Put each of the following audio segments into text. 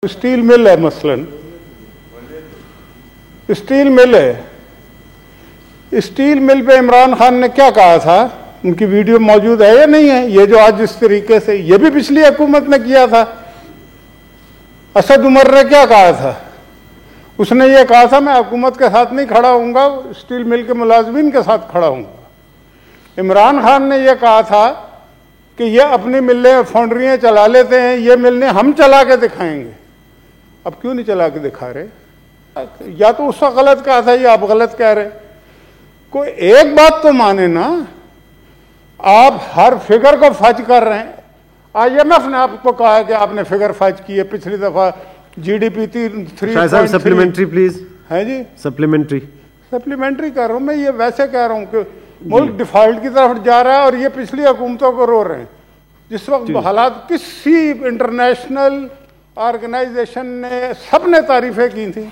Steel mill है, मसलन steel mill है। स्टील मिल पे इमरान खान ने क्या कहा था, उनकी वीडियो मौजूद है या नहीं है? ये जो आज इस तरीके से, ये भी पिछली हुकूमत ने किया था। असद उमर ने क्या कहा था? उसने ये कहा था मैं हुकूमत के साथ नहीं खड़ा हूंगा, स्टील मिल के मुलाजमीन के साथ खड़ा हूंगा। इमरान खान ने यह कहा था कि ये अपनी मिलें फाउंड्रियां चला लेते हैं, ये मिलें हम चला के दिखाएंगे। अब क्यों नहीं चला के दिखा रहे? या तो उसका गलत कहा था या आप गलत कह रहे। कोई एक बात तो माने ना, आप हर फिगर को फज कर रहे हैं। IMF ने आपको कहा है कि आपने फिगर फज की है, पिछली दफा GDP 3.3। सप्लीमेंट्री प्लीज है जी, सप्लीमेंट्री कर रहा हूं मैं। ये वैसे कह रहा हूं कि मुल्क डिफॉल्ट की तरफ जा रहा है और ये पिछली हुकूमतों को रो रहे हैं। जिस वक्त हालात, किसी इंटरनेशनल ऑर्गेनाइजेशन ने, सबने तारीफें की थी,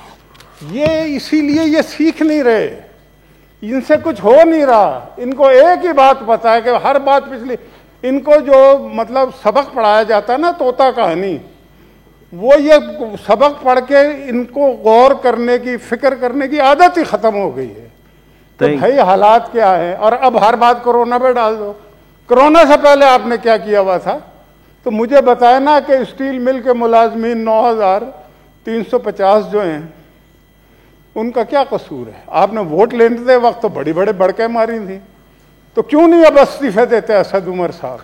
ये इसीलिए ये सीख नहीं रहे, इनसे कुछ हो नहीं रहा। इनको एक ही बात पता है कि हर बात पिछली, इनको जो मतलब सबक पढ़ाया जाता है ना, तोता कहानी, वो ये सबक पढ़ के इनको गौर करने की, फिक्र करने की आदत ही खत्म हो गई है। तो भाई हालात क्या है, और अब हर बात कोरोना पे डाल दो। कोरोना से पहले आपने क्या किया हुआ था? तो मुझे बताया ना कि स्टील मिल के मुलाजमीन 9,350 जो हैं, उनका क्या कसूर है? आपने वोट लेने वक्त तो बड़ी बड़े बड़के मारी थी, तो क्यों नहीं अब इस्तीफे देते असद उमर साहब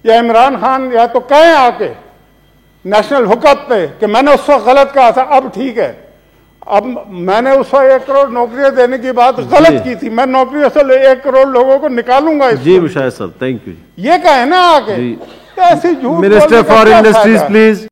या इमरान खान? या तो कहें आके नेशनल हुकूमत पे कि मैंने उस वक्त गलत कहा था, अब ठीक है, अब मैंने उस वक्त 1 करोड़ नौकरियां देने की बात गलत की थी, मैं नौकरियों से 1 करोड़ लोगों को निकालूंगा। जी मुशाहिद साहब, थैंक यू। ये कहे ना आके, ऐसी झूठ। Minister for industries please.